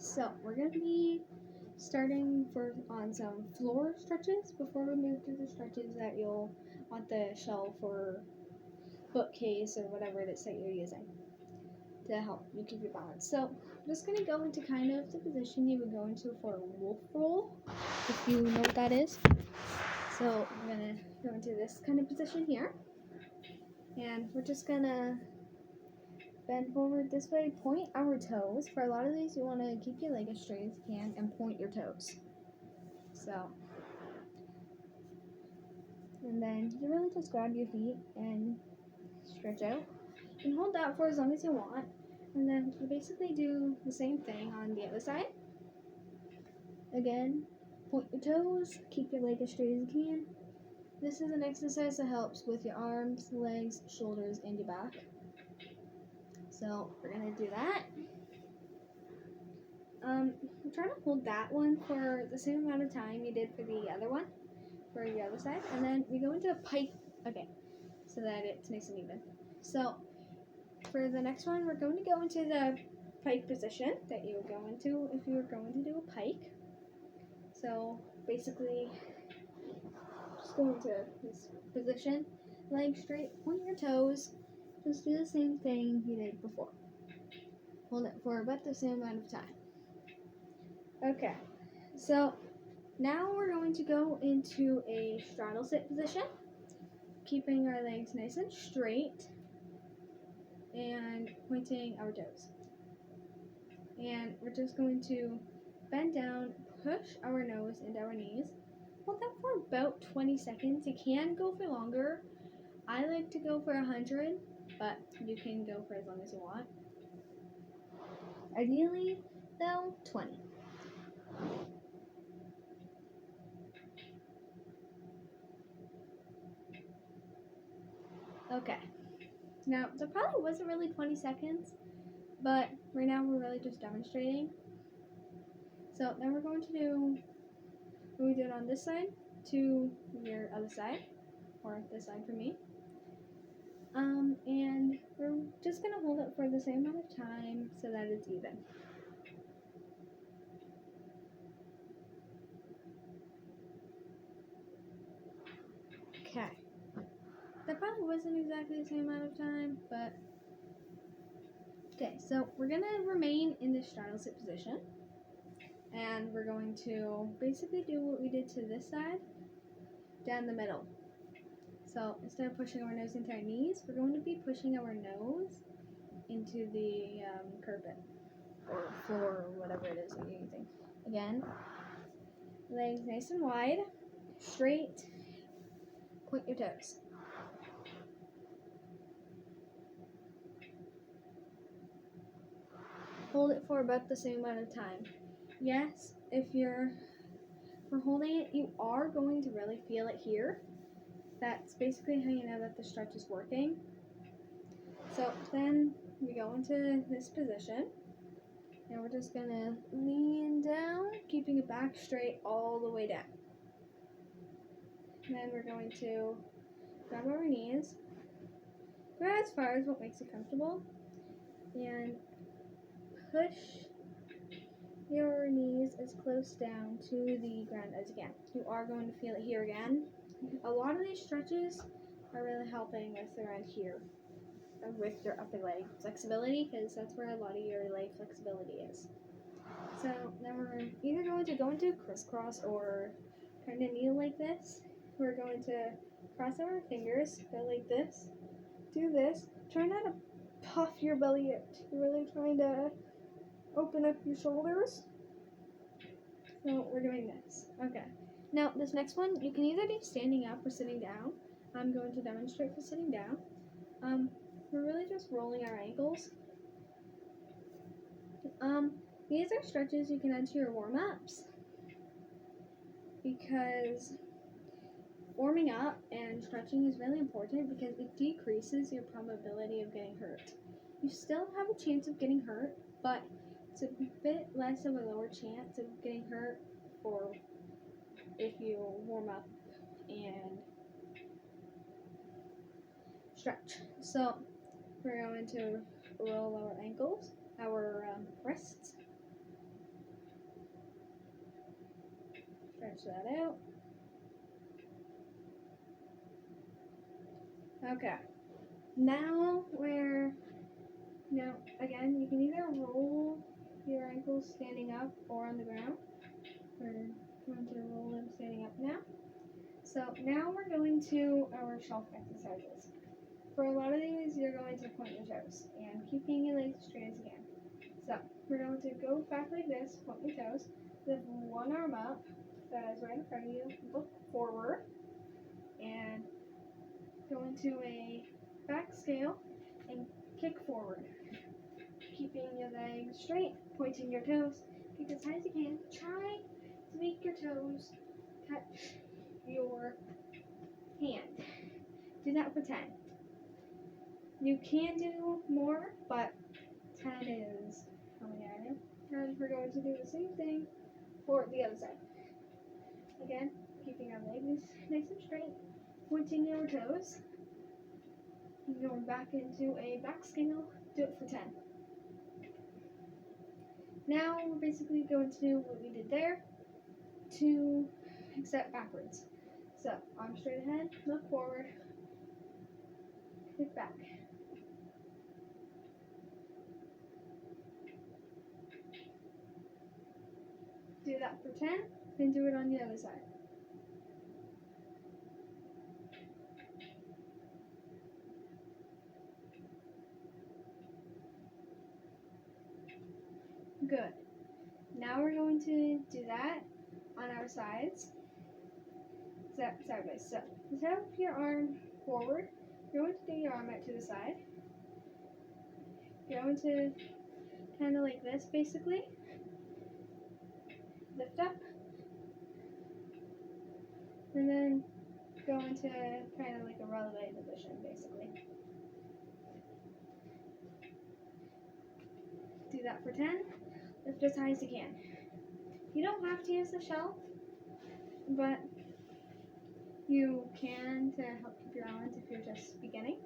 So we're going to be starting on some floor stretches before we move to the stretches that you'll want the shelf or bookcase or whatever it is that you're using to help you keep your balance. So I'm just going to go into kind of the position you would go into for a wolf roll, if you know what that is. So we're going to go into this kind of position here, and we're just going to bend forward this way, point our toes. For a lot of these, you want to keep your leg as straight as you can and point your toes. So, and then you really just grab your feet and stretch out. You can hold that for as long as you want, and then you basically do the same thing on the other side. Again, point your toes, keep your leg as straight as you can. This is an exercise that helps with your arms, legs, shoulders, and your back. So we're going to do that. Try to hold that one for the same amount of time you did for the other one, for your other side. And then we go into a pike, so that it's nice and even. So for the next one, we're going to go into the pike position that you would go into if you were going to do a pike. So basically, just go into this position, legs straight, point your toes. Just do the same thing you did before. Hold it for about the same amount of time. Okay, so now we're going to go into a straddle sit position, keeping our legs nice and straight and pointing our toes. And we're just going to bend down, push our nose into our knees. Hold that for about 20 seconds. You can go for longer. I like to go for 100, but you can go for as long as you want. Ideally, though, 20. Okay. Now, there probably wasn't really 20 seconds, but right now we're really just demonstrating. So then we're going to do what we did on this side to your other side, or this side for me. And we're just going to hold it for the same amount of time so that it's even. Okay. That probably wasn't exactly the same amount of time, but okay, so we're going to remain in this straddle sit position, and we're going to basically do what we did to this side, down the middle. So instead of pushing our nose into our knees, we're going to be pushing our nose into the carpet or floor or whatever it is that you're using. Again, legs nice and wide, straight, point your toes. Hold it for about the same amount of time. Yes, if you're holding it, you are going to really feel it here. That's basically how you know that the stretch is working. So then we go into this position, and we're just going to lean down, keeping it back straight all the way down. And then we're going to grab our knees, grab as far as what makes you comfortable, and push your knees as close down to the ground as you can. You are going to feel it here again. A lot of these stretches are really helping with around here, with your upper leg flexibility, because that's where a lot of your leg flexibility is. So then we're either going to go into crisscross or kind of kneel like this. We're going to cross our fingers, go like this, do this. Try not to puff your belly out. You're really trying to open up your shoulders. So we're doing this. Okay. Now this next one, you can either do standing up or sitting down. I'm going to demonstrate for sitting down. We're really just rolling our ankles. These are stretches you can add to your warm-ups, because warming up and stretching is really important because it decreases your probability of getting hurt. You still have a chance of getting hurt, but it's a bit less of a lower chance of getting hurt for if you warm up and stretch. So we're going to roll our ankles, our wrists, stretch that out. Okay. Now again, you can either roll your ankles standing up or on the ground. We're going to roll them standing up now. So now we're going to our shelf exercises. For a lot of these, you're going to point your toes and keeping your legs straight as you can. So we're going to go back like this, point your toes, lift one arm up, that is right in front of you, look forward, and go into a back scale and kick forward. Keeping your legs straight, pointing your toes, kick as high as you can. Try to make your toes touch your hand. Do that for 10. You can do more, but 10 is how many I know. And we're going to do the same thing for the other side. Again, keeping our legs nice and straight, pointing your toes, and going back into a back scale. Do it for 10. Now we're basically going to do what we did there, except backwards. So arm straight ahead, look forward, kick back. Do that for 10, then do it on the other side. Good. Now we're going to do that on our sides. Sideways. So instead of your arm forward, you're going to do your arm out to the side. You're going to kind of like this, basically. Lift up. And then go into kind of like a releve position, basically. Do that for 10. Lift as high as you can. You don't have to use the shelf, but you can to help keep your balance if you're just beginning.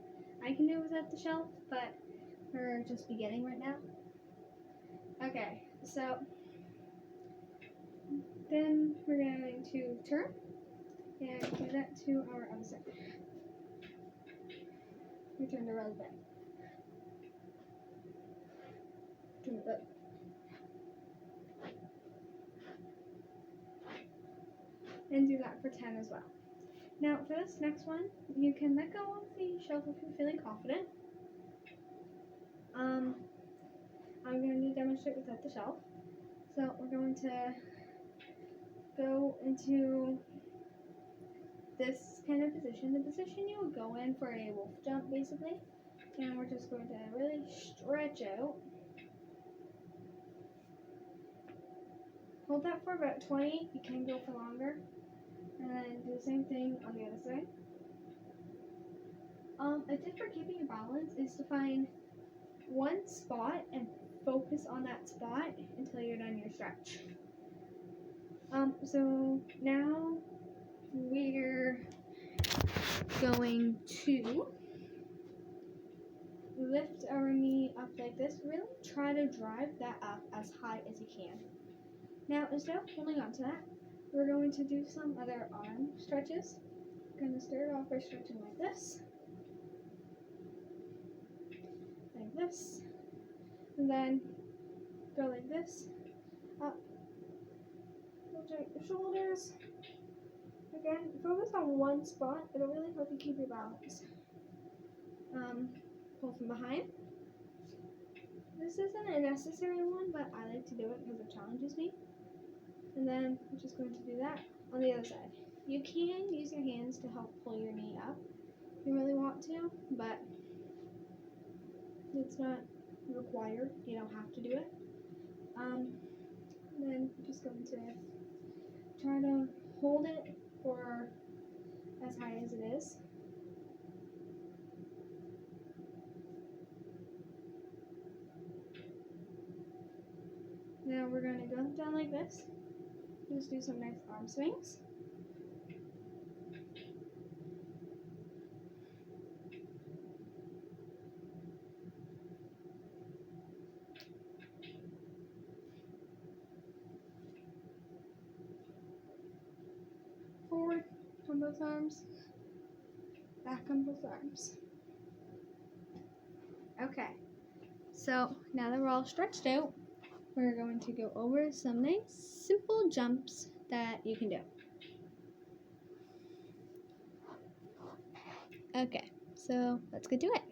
I can do it without the shelf, but we're just beginning right now. Okay, so then we're going to turn and do that to our other side. Return to releve. Turn it up. And do that for 10 as well. Now for this next one, you can let go of the shelf if you're feeling confident. I'm going to demonstrate without the shelf. So we're going to go into this kind of position, the position you would go in for a wolf jump basically. And we're just going to really stretch out. Hold that for about 20, you can go for longer. And then do the same thing on the other side. A tip for keeping your balance is to find one spot and focus on that spot until you're done your stretch. So now we're going to lift our knee up like this. Really try to drive that up as high as you can. Now instead of holding on to that, we're going to do some other arm stretches. I'm going to start off by stretching like this, and then go like this, up, rotate your shoulders. Again, focus on one spot, it'll really help you keep your balance. Pull from behind. This isn't a necessary one, but I like to do it because it challenges me. And then I'm just going to do that on the other side. You can use your hands to help pull your knee up if you really want to, but it's not required. You don't have to do it. Then I'm just going to try to hold it for as high as it is. Now we're going to go down like this. Just do some nice arm swings. those arms. Back on both arms. Okay. So now that we're all stretched out, we're going to go over some nice simple jumps that you can do. Okay, so let's get to it.